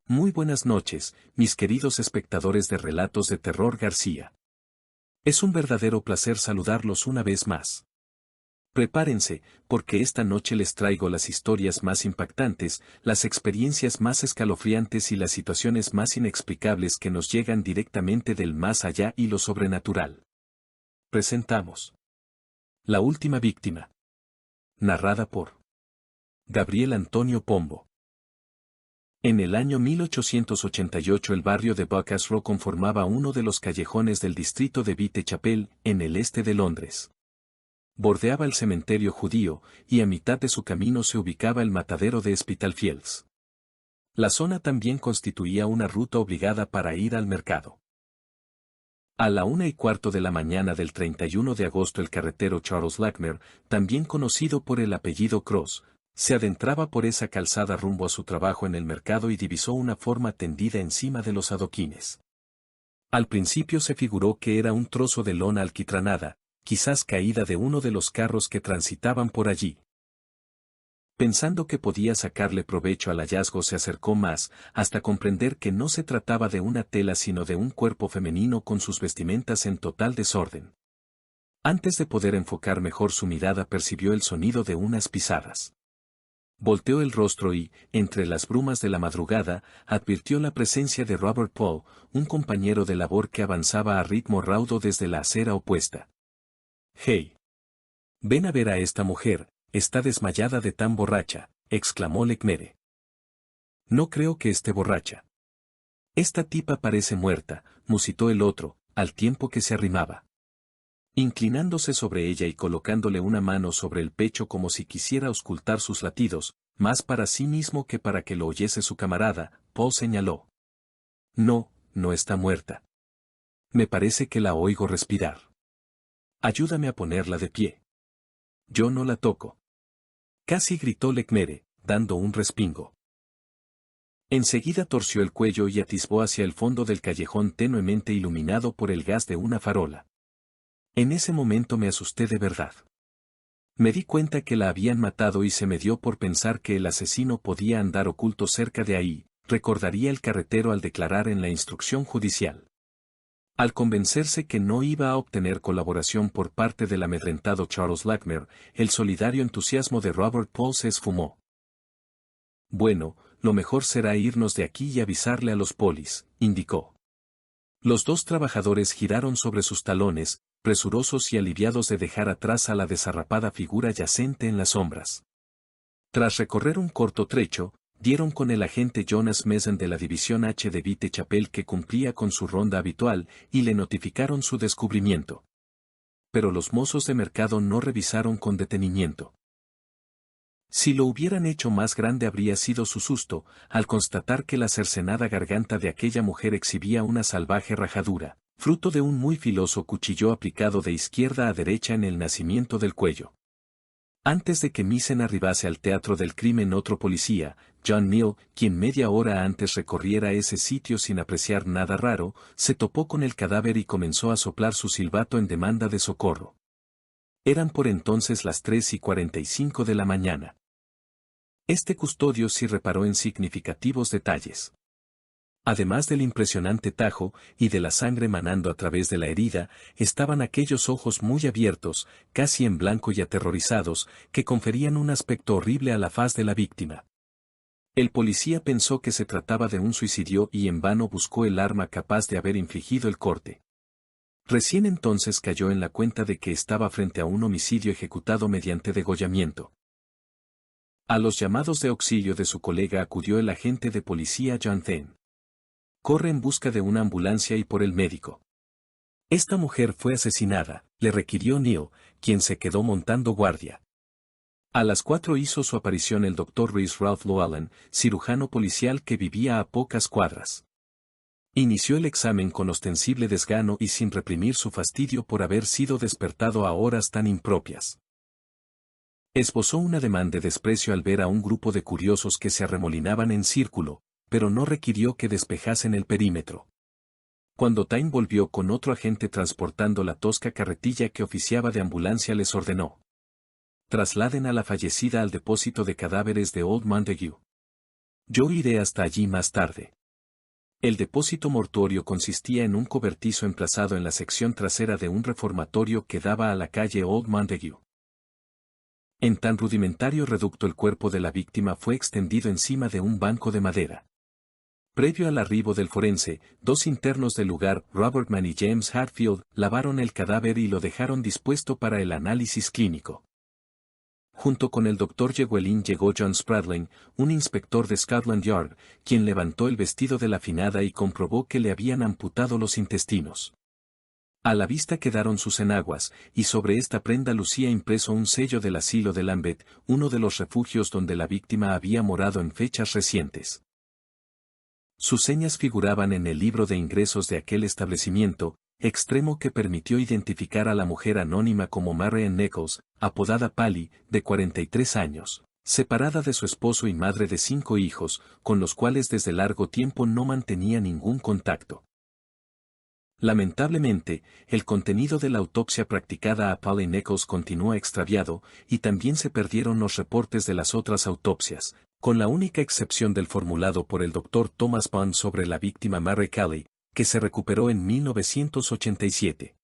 Muy buenas noches, mis queridos espectadores de Relatos de Terror García. Es un verdadero placer saludarlos una vez más. Prepárense, porque esta noche les traigo las historias más impactantes, las experiencias más escalofriantes y las situaciones más inexplicables que nos llegan directamente del más allá y lo sobrenatural. Presentamos La última víctima. Narrada por Gabriel Antonio Pombo. En el año 1888 el barrio de Buckers Row conformaba uno de los callejones del distrito de Whitechapel, en el este de Londres. Bordeaba el cementerio judío, y a mitad de su camino se ubicaba el matadero de Spitalfields. La zona también constituía una ruta obligada para ir al mercado. A la 1:15 de la mañana del 31 de agosto el carretero Charles Lackmer, también conocido por el apellido Cross, se adentraba por esa calzada rumbo a su trabajo en el mercado y divisó una forma tendida encima de los adoquines. Al principio se figuró que era un trozo de lona alquitranada, quizás caída de uno de los carros que transitaban por allí. Pensando que podía sacarle provecho al hallazgo se acercó más, hasta comprender que no se trataba de una tela sino de un cuerpo femenino con sus vestimentas en total desorden. Antes de poder enfocar mejor su mirada percibió el sonido de unas pisadas. Volteó el rostro y, entre las brumas de la madrugada, advirtió la presencia de Robert Paul, un compañero de labor que avanzaba a ritmo raudo desde la acera opuesta. «Hey. Ven a ver a esta mujer, está desmayada de tan borracha», exclamó Lecmere. «No creo que esté borracha. Esta tipa parece muerta», musitó el otro, al tiempo que se arrimaba. Inclinándose sobre ella y colocándole una mano sobre el pecho como si quisiera auscultar sus latidos, más para sí mismo que para que lo oyese su camarada, Paul señaló. «No, no está muerta. Me parece que la oigo respirar. Ayúdame a ponerla de pie». «Yo no la toco», casi gritó Lecmere, dando un respingo. Enseguida torció el cuello y atisbó hacia el fondo del callejón tenuemente iluminado por el gas de una farola. En ese momento me asusté de verdad. Me di cuenta que la habían matado y se me dio por pensar que el asesino podía andar oculto cerca de ahí, recordaría el carretero al declarar en la instrucción judicial. Al convencerse que no iba a obtener colaboración por parte del amedrentado Charles Lackmer, el solidario entusiasmo de Robert Paul se esfumó. «Bueno, lo mejor será irnos de aquí y avisarle a los polis», indicó. Los dos trabajadores giraron sobre sus talones, presurosos y aliviados de dejar atrás a la desarrapada figura yacente en las sombras. Tras recorrer un corto trecho, dieron con el agente Jonas Messen de la División H de Whitechapel que cumplía con su ronda habitual y le notificaron su descubrimiento. Pero los mozos de mercado no revisaron con detenimiento. Si lo hubieran hecho más grande habría sido su susto, al constatar que la cercenada garganta de aquella mujer exhibía una salvaje rajadura, fruto de un muy filoso cuchillo aplicado de izquierda a derecha en el nacimiento del cuello. Antes de que Messen arribase al teatro del crimen otro policía, John Neal, quien media hora antes recorriera ese sitio sin apreciar nada raro, se topó con el cadáver y comenzó a soplar su silbato en demanda de socorro. Eran por entonces las 3:45 de la mañana. Este custodio sí reparó en significativos detalles. Además del impresionante tajo, y de la sangre manando a través de la herida, estaban aquellos ojos muy abiertos, casi en blanco y aterrorizados, que conferían un aspecto horrible a la faz de la víctima. El policía pensó que se trataba de un suicidio y en vano buscó el arma capaz de haber infligido el corte. Recién entonces cayó en la cuenta de que estaba frente a un homicidio ejecutado mediante degollamiento. A los llamados de auxilio de su colega acudió el agente de policía John Thane. «Corre en busca de una ambulancia y por el médico. Esta mujer fue asesinada», le requirió Neal, quien se quedó montando guardia. A las 4 hizo su aparición el Dr. Rhys Ralph Llewellyn, cirujano policial que vivía a pocas cuadras. Inició el examen con ostensible desgano y sin reprimir su fastidio por haber sido despertado a horas tan impropias. Esbozó un ademán de desprecio al ver a un grupo de curiosos que se arremolinaban en círculo, pero no requirió que despejasen el perímetro. Cuando Tyne volvió con otro agente transportando la tosca carretilla que oficiaba de ambulancia les ordenó: «Trasladen a la fallecida al depósito de cadáveres de Old Montague. Yo iré hasta allí más tarde». El depósito mortuorio consistía en un cobertizo emplazado en la sección trasera de un reformatorio que daba a la calle Old Montague. En tan rudimentario reducto el cuerpo de la víctima fue extendido encima de un banco de madera. Previo al arribo del forense, dos internos del lugar, Robert Mann y James Hatfield, lavaron el cadáver y lo dejaron dispuesto para el análisis clínico. Junto con el doctor Llewellyn llegó John Spradlin, un inspector de Scotland Yard, quien levantó el vestido de la finada y comprobó que le habían amputado los intestinos. A la vista quedaron sus enaguas, y sobre esta prenda lucía impreso un sello del asilo de Lambeth, uno de los refugios donde la víctima había morado en fechas recientes. Sus señas figuraban en el libro de ingresos de aquel establecimiento, extremo que permitió identificar a la mujer anónima como Marian Nichols, apodada Pally, de 43 años, separada de su esposo y madre de 5 hijos, con los cuales desde largo tiempo no mantenía ningún contacto. Lamentablemente, el contenido de la autopsia practicada a Pally Nichols continúa extraviado, y también se perdieron los reportes de las otras autopsias, con la única excepción del formulado por el Dr. Thomas Bond sobre la víctima Mary Cally, que se recuperó en 1987.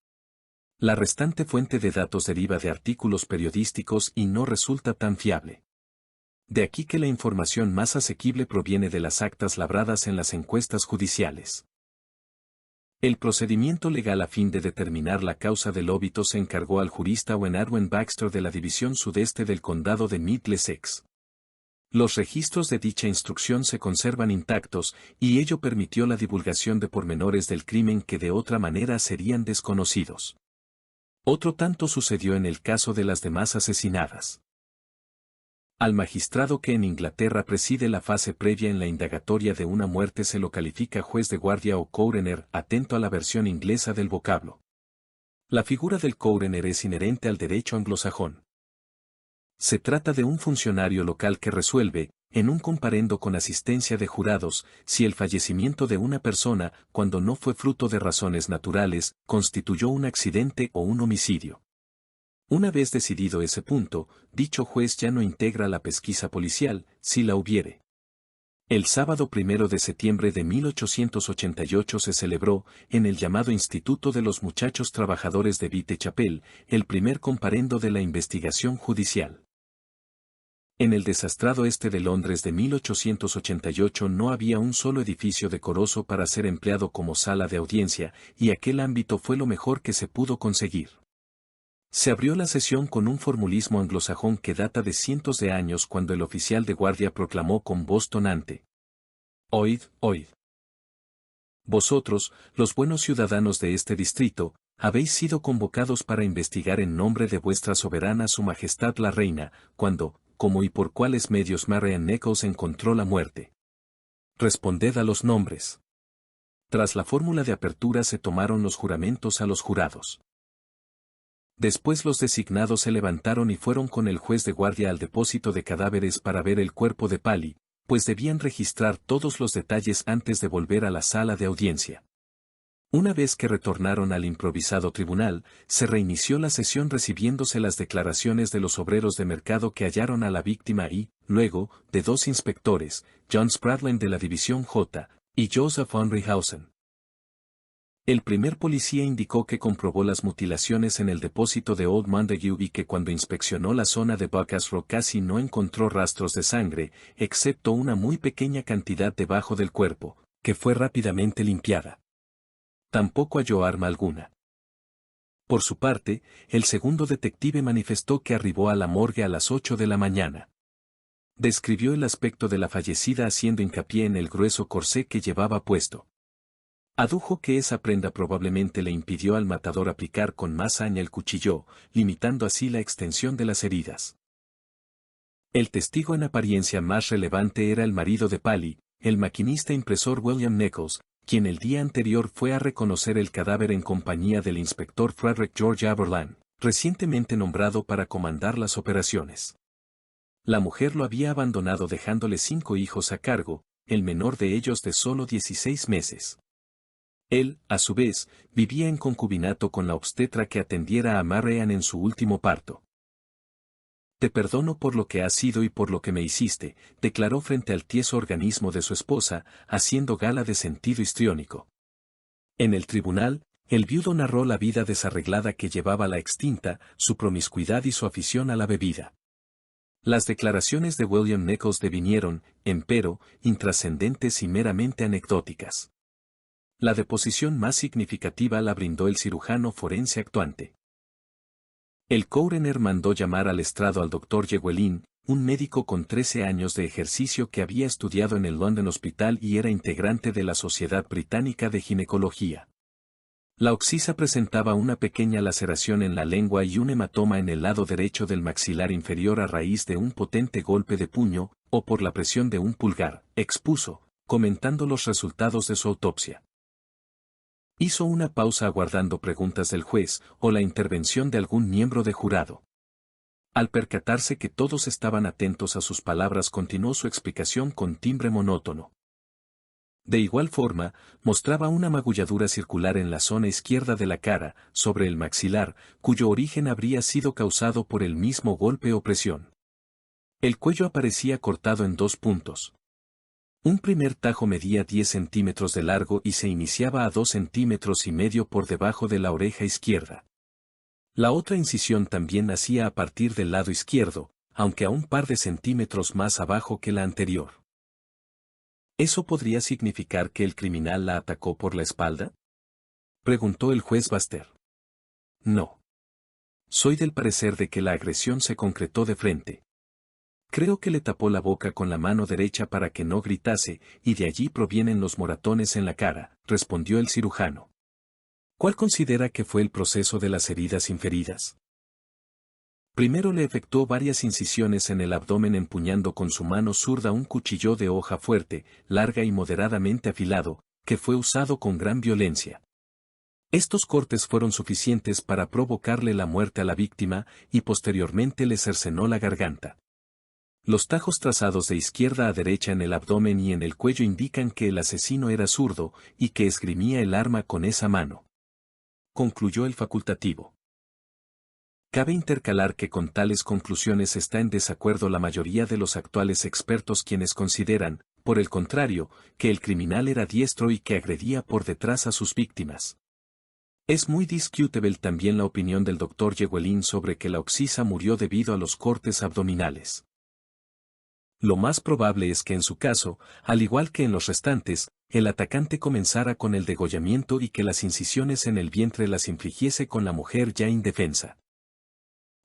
La restante fuente de datos deriva de artículos periodísticos y no resulta tan fiable. De aquí que la información más asequible proviene de las actas labradas en las encuestas judiciales. El procedimiento legal a fin de determinar la causa del óbito se encargó al jurista Owen Edwin Baxter de la División Sudeste del Condado de Middlesex. Los registros de dicha instrucción se conservan intactos, y ello permitió la divulgación de pormenores del crimen que de otra manera serían desconocidos. Otro tanto sucedió en el caso de las demás asesinadas. Al magistrado que en Inglaterra preside la fase previa en la indagatoria de una muerte se lo califica juez de guardia o coroner, atento a la versión inglesa del vocablo. La figura del coroner es inherente al derecho anglosajón. Se trata de un funcionario local que resuelve, en un comparendo con asistencia de jurados, si el fallecimiento de una persona, cuando no fue fruto de razones naturales, constituyó un accidente o un homicidio. Una vez decidido ese punto, dicho juez ya no integra la pesquisa policial, si la hubiere. El sábado 1 de septiembre de 1888 se celebró, en el llamado Instituto de los Muchachos Trabajadores de Whitechapel, el primer comparendo de la investigación judicial. En el desastrado este de Londres de 1888 no había un solo edificio decoroso para ser empleado como sala de audiencia, y aquel ámbito fue lo mejor que se pudo conseguir. Se abrió la sesión con un formulismo anglosajón que data de cientos de años cuando el oficial de guardia proclamó con voz tonante: «Oíd, oíd. Vosotros, los buenos ciudadanos de este distrito, habéis sido convocados para investigar en nombre de vuestra soberana Su Majestad la Reina, cuando, cómo y por cuáles medios Marian Nichols encontró la muerte. Responded a los nombres». Tras la fórmula de apertura se tomaron los juramentos a los jurados. Después los designados se levantaron y fueron con el juez de guardia al depósito de cadáveres para ver el cuerpo de Pally, pues debían registrar todos los detalles antes de volver a la sala de audiencia. Una vez que retornaron al improvisado tribunal, se reinició la sesión recibiéndose las declaraciones de los obreros de mercado que hallaron a la víctima y, luego, de dos inspectores, John Spradlin de la División J, y Joseph Henryhausen. El primer policía indicó que comprobó las mutilaciones en el depósito de Old Montague y que cuando inspeccionó la zona de Buckas Rock casi no encontró rastros de sangre, excepto una muy pequeña cantidad debajo del cuerpo, que fue rápidamente limpiada. Tampoco halló arma alguna. Por su parte, el segundo detective manifestó que arribó a la morgue a las 8 de la mañana. Describió el aspecto de la fallecida haciendo hincapié en el grueso corsé que llevaba puesto. Adujo que esa prenda probablemente le impidió al matador aplicar con más saña el cuchillo, limitando así la extensión de las heridas. El testigo en apariencia más relevante era el marido de Pally, el maquinista impresor William Nichols, quien el día anterior fue a reconocer el cadáver en compañía del inspector Frederick George Aberland, recientemente nombrado para comandar las operaciones. La mujer lo había abandonado dejándole 5 hijos a cargo, el menor de ellos de solo 16 meses. Él, a su vez, vivía en concubinato con la obstetra que atendiera a Marian en su último parto. Te perdono por lo que has sido y por lo que me hiciste, declaró frente al tieso organismo de su esposa, haciendo gala de sentido histriónico. En el tribunal, el viudo narró la vida desarreglada que llevaba la extinta, su promiscuidad y su afición a la bebida. Las declaraciones de William Nichols devinieron, empero, intrascendentes y meramente anecdóticas. La deposición más significativa la brindó el cirujano forense actuante. El coroner mandó llamar al estrado al doctor Llewellyn, un médico con 13 años de ejercicio que había estudiado en el London Hospital y era integrante de la Sociedad Británica de Ginecología. La oxisa presentaba una pequeña laceración en la lengua y un hematoma en el lado derecho del maxilar inferior a raíz de un potente golpe de puño, o por la presión de un pulgar, expuso, comentando los resultados de su autopsia. Hizo una pausa aguardando preguntas del juez o la intervención de algún miembro de jurado. Al percatarse que todos estaban atentos a sus palabras, continuó su explicación con timbre monótono. De igual forma, mostraba una magulladura circular en la zona izquierda de la cara, sobre el maxilar, cuyo origen habría sido causado por el mismo golpe o presión. El cuello aparecía cortado en 2 puntos. Un primer tajo medía 10 centímetros de largo y se iniciaba a 2,5 centímetros por debajo de la oreja izquierda. La otra incisión también nacía a partir del lado izquierdo, aunque a un par de centímetros más abajo que la anterior. ¿Eso podría significar que el criminal la atacó por la espalda?, preguntó el juez Baster. No. Soy del parecer de que la agresión se concretó de frente. Creo que le tapó la boca con la mano derecha para que no gritase, y de allí provienen los moratones en la cara, respondió el cirujano. ¿Cuál considera que fue el proceso de las heridas inferidas? Primero le efectuó varias incisiones en el abdomen empuñando con su mano zurda un cuchillo de hoja fuerte, larga y moderadamente afilado, que fue usado con gran violencia. Estos cortes fueron suficientes para provocarle la muerte a la víctima, y posteriormente le cercenó la garganta. Los tajos trazados de izquierda a derecha en el abdomen y en el cuello indican que el asesino era zurdo, y que esgrimía el arma con esa mano. Concluyó el facultativo. Cabe intercalar que con tales conclusiones está en desacuerdo la mayoría de los actuales expertos, quienes consideran, por el contrario, que el criminal era diestro y que agredía por detrás a sus víctimas. Es muy discutible también la opinión del doctor Llewellyn sobre que la oxisa murió debido a los cortes abdominales. Lo más probable es que en su caso, al igual que en los restantes, el atacante comenzara con el degollamiento y que las incisiones en el vientre las infligiese con la mujer ya indefensa.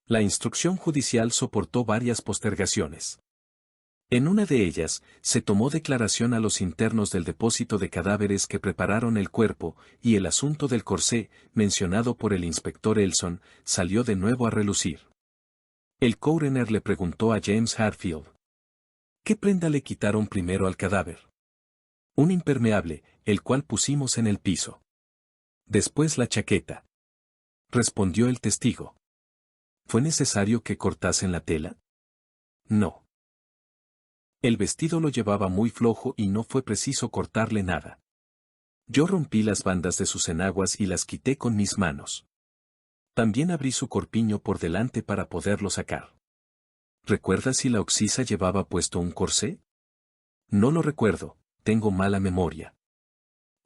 La instrucción judicial soportó varias postergaciones. En una de ellas, se tomó declaración a los internos del depósito de cadáveres que prepararon el cuerpo, y el asunto del corsé, mencionado por el inspector Elson, salió de nuevo a relucir. El coroner le preguntó a James Hartfield: ¿qué prenda le quitaron primero al cadáver? Un impermeable, el cual pusimos en el piso. Después la chaqueta. Respondió el testigo. ¿Fue necesario que cortasen la tela? No. El vestido lo llevaba muy flojo y no fue preciso cortarle nada. Yo rompí las bandas de sus enaguas y las quité con mis manos. También abrí su corpiño por delante para poderlo sacar. ¿Recuerda si la oxisa llevaba puesto un corsé? No lo recuerdo, tengo mala memoria.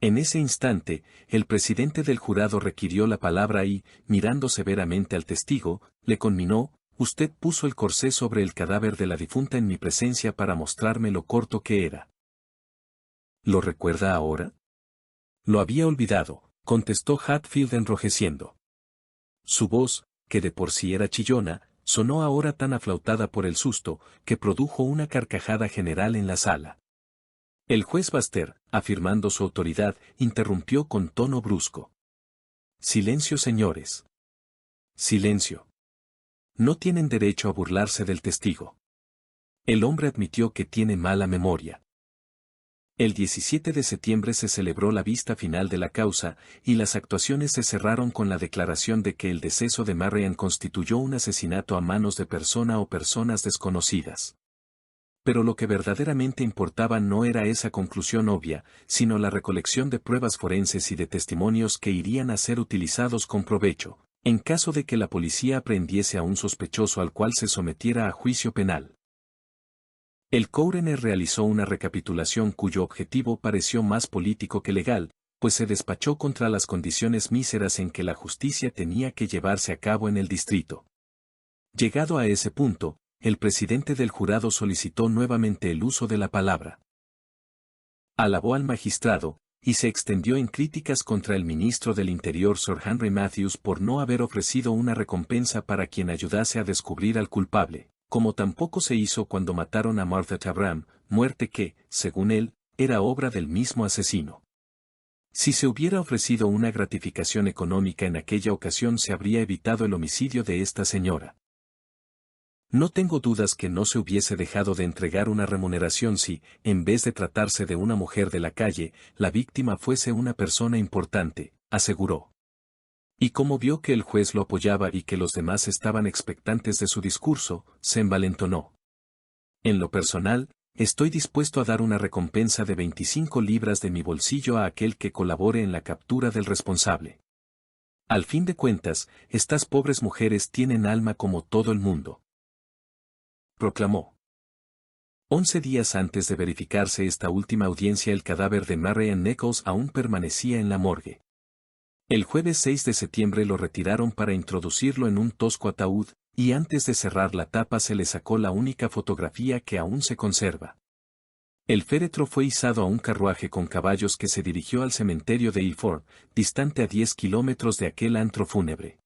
En ese instante, el presidente del jurado requirió la palabra y, mirando severamente al testigo, le conminó: usted puso el corsé sobre el cadáver de la difunta en mi presencia para mostrarme lo corto que era. ¿Lo recuerda ahora? Lo había olvidado, contestó Hatfield enrojeciendo. Su voz, que de por sí era chillona, sonó ahora tan aflautada por el susto, que produjo una carcajada general en la sala. El juez Baster, afirmando su autoridad, interrumpió con tono brusco. Silencio, señores. Silencio. No tienen derecho a burlarse del testigo. El hombre admitió que tiene mala memoria. El 17 de septiembre se celebró la vista final de la causa, y las actuaciones se cerraron con la declaración de que el deceso de Marian constituyó un asesinato a manos de persona o personas desconocidas. Pero lo que verdaderamente importaba no era esa conclusión obvia, sino la recolección de pruebas forenses y de testimonios que irían a ser utilizados con provecho, En caso de que la policía aprehendiese a un sospechoso al cual se sometiera a juicio penal. El coroner realizó una recapitulación cuyo objetivo pareció más político que legal, pues se despachó contra las condiciones míseras en que la justicia tenía que llevarse a cabo en el distrito. Llegado a ese punto, el presidente del jurado solicitó nuevamente el uso de la palabra. Alabó al magistrado, y se extendió en críticas contra el ministro del Interior Sir Henry Matthews por no haber ofrecido una recompensa para quien ayudase a descubrir al culpable, como tampoco se hizo cuando mataron a Martha Tabram, muerte que, según él, era obra del mismo asesino. Si se hubiera ofrecido una gratificación económica en aquella ocasión se habría evitado el homicidio de esta señora. No tengo dudas que no se hubiese dejado de entregar una remuneración si, en vez de tratarse de una mujer de la calle, la víctima fuese una persona importante, aseguró. Y como vio que el juez lo apoyaba y que los demás estaban expectantes de su discurso, se envalentonó. En lo personal, estoy dispuesto a dar una recompensa de 25 libras de mi bolsillo a aquel que colabore en la captura del responsable. Al fin de cuentas, estas pobres mujeres tienen alma como todo el mundo. Proclamó. 11 días antes de verificarse esta última audiencia el cadáver de Marian Nichols aún permanecía en la morgue. El jueves 6 de septiembre lo retiraron para introducirlo en un tosco ataúd, y antes de cerrar la tapa se le sacó la única fotografía que aún se conserva. El féretro fue izado a un carruaje con caballos que se dirigió al cementerio de Ilford, distante a 10 kilómetros de aquel antro fúnebre.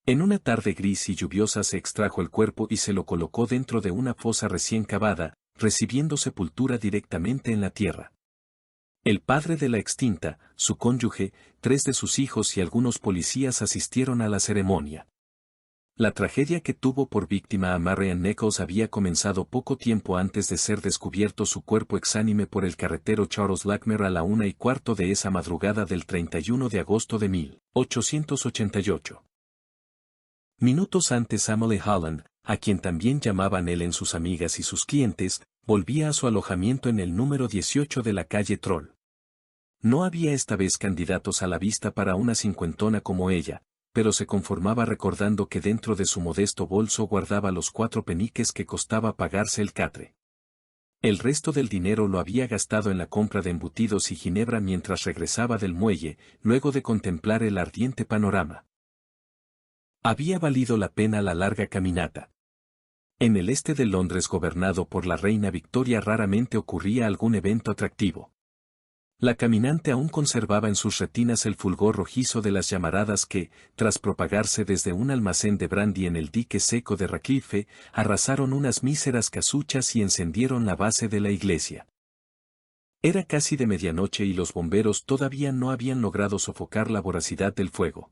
En una tarde gris y lluviosa se extrajo el cuerpo y se lo colocó dentro de una fosa recién cavada, recibiendo sepultura directamente en la tierra. El padre de la extinta, su cónyuge, 3 de sus hijos y algunos policías asistieron a la ceremonia. La tragedia que tuvo por víctima a Marian Nichols había comenzado poco tiempo antes de ser descubierto su cuerpo exánime por el carretero Charles Lackmer a la 1:15 de esa madrugada del 31 de agosto de 1888. Minutos antes Emily Holland, a quien también llamaban Ellen sus amigas y sus clientes, volvía a su alojamiento en el número 18 de la calle Troll. No había esta vez candidatos a la vista para una cincuentona como ella, pero se conformaba recordando que dentro de su modesto bolso guardaba los 4 peniques que costaba pagarse el catre. El resto del dinero lo había gastado en la compra de embutidos y ginebra mientras regresaba del muelle, luego de contemplar el ardiente panorama. Había valido la pena la larga caminata. En el este de Londres gobernado por la reina Victoria raramente ocurría algún evento atractivo. La caminante aún conservaba en sus retinas el fulgor rojizo de las llamaradas que, tras propagarse desde un almacén de brandy en el dique seco de Radcliffe, arrasaron unas míseras casuchas y encendieron la base de la iglesia. Era casi de medianoche y los bomberos todavía no habían logrado sofocar la voracidad del fuego.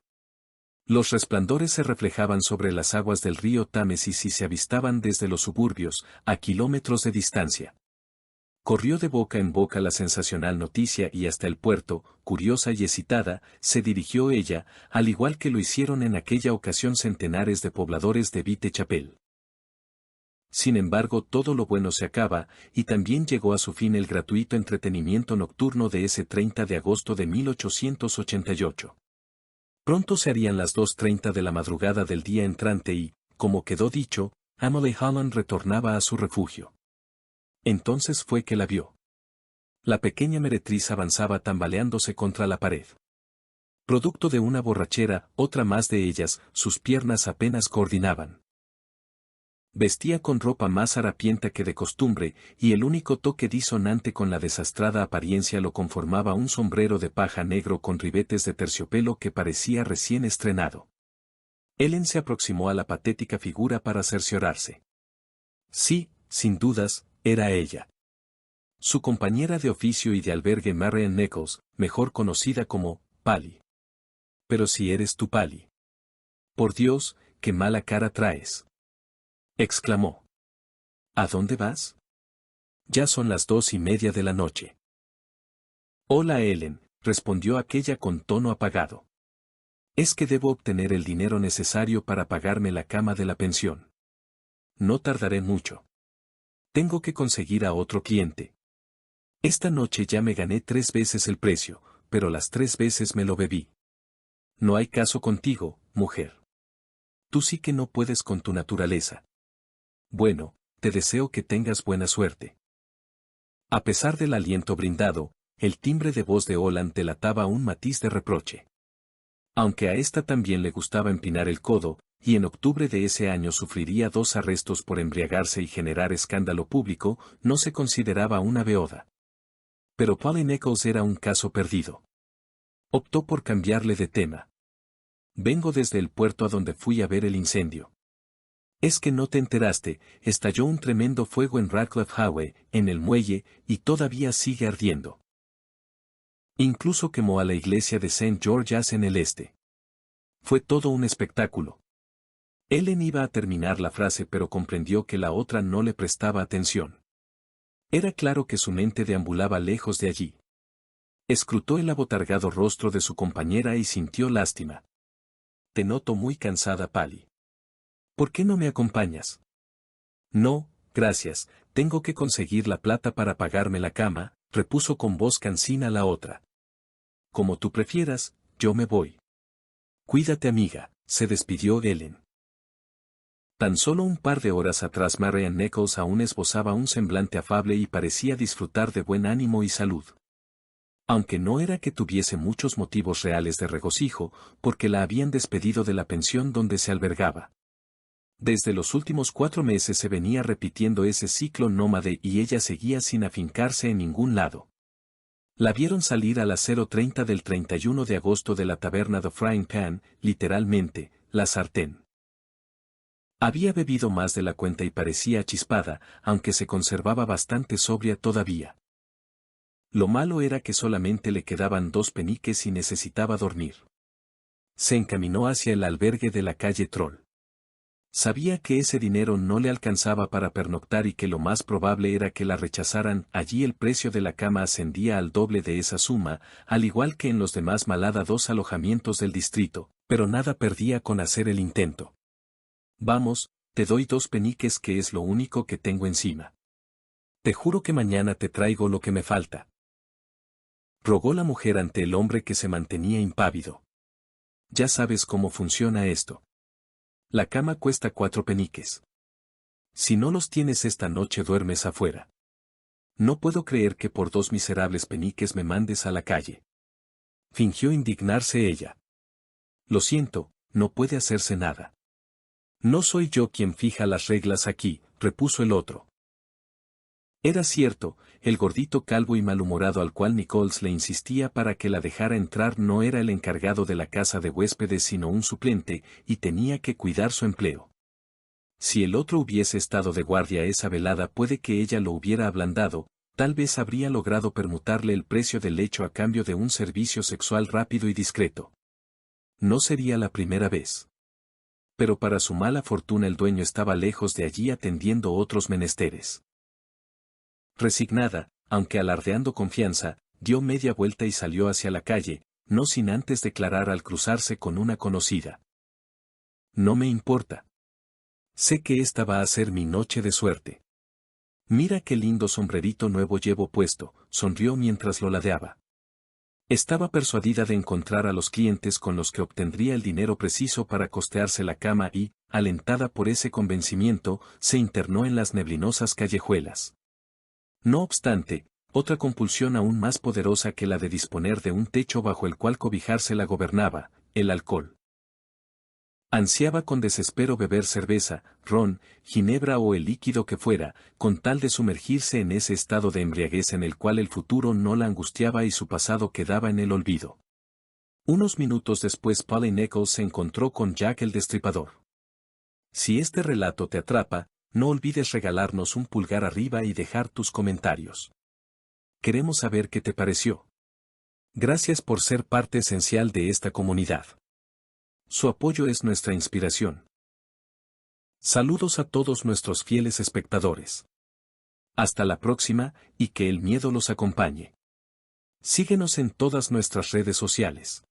Los resplandores se reflejaban sobre las aguas del río Támesis y se avistaban desde los suburbios, a kilómetros de distancia. Corrió de boca en boca la sensacional noticia y hasta el puerto, curiosa y excitada, se dirigió ella, al igual que lo hicieron en aquella ocasión centenares de pobladores de Vitechapel. Sin embargo, todo lo bueno se acaba, y también llegó a su fin el gratuito entretenimiento nocturno de ese 30 de agosto de 1888. Pronto se harían las 2:30 de la madrugada del día entrante y, como quedó dicho, Emily Holland retornaba a su refugio. Entonces fue que la vio. La pequeña meretriz avanzaba tambaleándose contra la pared. Producto de una borrachera, otra más de ellas, sus piernas apenas coordinaban. Vestía con ropa más harapienta que de costumbre, y el único toque disonante con la desastrada apariencia lo conformaba un sombrero de paja negro con ribetes de terciopelo que parecía recién estrenado. Ellen se aproximó a la patética figura para cerciorarse. Sí, sin dudas, era ella. Su compañera de oficio y de albergue Marian Nichols, mejor conocida como Pally. Pero si eres tú Pally. Por Dios, qué mala cara traes. Exclamó. ¿A dónde vas? Ya son las 2:30 de la noche. Hola Ellen, respondió aquella con tono apagado. Es que debo obtener el dinero necesario para pagarme la cama de la pensión. No tardaré mucho. Tengo que conseguir a otro cliente. Esta noche ya me gané 3 veces el precio, pero las 3 veces me lo bebí. No hay caso contigo, mujer. Tú sí que no puedes con tu naturaleza. Bueno, te deseo que tengas buena suerte. A pesar del aliento brindado, el timbre de voz de Holland delataba un matiz de reproche. Aunque a esta también le gustaba empinar el codo, y en octubre de ese año sufriría 2 arrestos por embriagarse y generar escándalo público, no se consideraba una beoda. Pero Polly Nichols era un caso perdido. Optó por cambiarle de tema. Vengo desde el puerto a donde fui a ver el incendio. Es que no te enteraste, estalló un tremendo fuego en Radcliffe Highway, en el muelle, y todavía sigue ardiendo. Incluso quemó a la iglesia de St. George's en el este. Fue todo un espectáculo. Ellen iba a terminar la frase pero comprendió que la otra no le prestaba atención. Era claro que su mente deambulaba lejos de allí. Escrutó el abotargado rostro de su compañera y sintió lástima. Te noto muy cansada, Polly. ¿Por qué no me acompañas? No, gracias, tengo que conseguir la plata para pagarme la cama, repuso con voz cansina la otra. Como tú prefieras, yo me voy. Cuídate, amiga, se despidió Ellen. Tan solo un par de horas atrás Marian Nichols aún esbozaba un semblante afable y parecía disfrutar de buen ánimo y salud. Aunque no era que tuviese muchos motivos reales de regocijo, porque la habían despedido de la pensión donde se albergaba. Desde los últimos 4 meses se venía repitiendo ese ciclo nómade y ella seguía sin afincarse en ningún lado. La vieron salir a las 0:30 del 31 de agosto de la taberna The Frying Pan, literalmente, la sartén. Había bebido más de la cuenta y parecía chispada, aunque se conservaba bastante sobria todavía. Lo malo era que solamente le quedaban 2 peniques y necesitaba dormir. Se encaminó hacia el albergue de la calle Troll. Sabía que ese dinero no le alcanzaba para pernoctar y que lo más probable era que la rechazaran. Allí el precio de la cama ascendía al doble de esa suma, al igual que en los demás malhada 2 alojamientos del distrito, pero nada perdía con hacer el intento. Vamos, te doy 2 peniques que es lo único que tengo encima. Te juro que mañana te traigo lo que me falta. Rogó la mujer ante el hombre que se mantenía impávido. Ya sabes cómo funciona esto. La cama cuesta 4 peniques. Si no los tienes esta noche duermes afuera. No puedo creer que por 2 miserables peniques me mandes a la calle. Fingió indignarse ella. Lo siento, no puede hacerse nada. No soy yo quien fija las reglas aquí, repuso el otro. Era cierto, el gordito calvo y malhumorado al cual Nichols le insistía para que la dejara entrar no era el encargado de la casa de huéspedes sino un suplente, y tenía que cuidar su empleo. Si el otro hubiese estado de guardia esa velada puede que ella lo hubiera ablandado, tal vez habría logrado permutarle el precio del hecho a cambio de un servicio sexual rápido y discreto. No sería la primera vez. Pero para su mala fortuna el dueño estaba lejos de allí atendiendo otros menesteres. Resignada, aunque alardeando confianza, dio media vuelta y salió hacia la calle, no sin antes declarar al cruzarse con una conocida. No me importa. Sé que esta va a ser mi noche de suerte. Mira qué lindo sombrerito nuevo llevo puesto, sonrió mientras lo ladeaba. Estaba persuadida de encontrar a los clientes con los que obtendría el dinero preciso para costearse la cama y, alentada por ese convencimiento, se internó en las neblinosas callejuelas. No obstante, otra compulsión aún más poderosa que la de disponer de un techo bajo el cual cobijarse la gobernaba, el alcohol. Ansiaba con desespero beber cerveza, ron, ginebra o el líquido que fuera, con tal de sumergirse en ese estado de embriaguez en el cual el futuro no la angustiaba y su pasado quedaba en el olvido. Unos minutos después Polly Nichols se encontró con Jack el Destripador. Si este relato te atrapa, no olvides regalarnos un pulgar arriba y dejar tus comentarios. Queremos saber qué te pareció. Gracias por ser parte esencial de esta comunidad. Su apoyo es nuestra inspiración. Saludos a todos nuestros fieles espectadores. Hasta la próxima, y que el miedo los acompañe. Síguenos en todas nuestras redes sociales.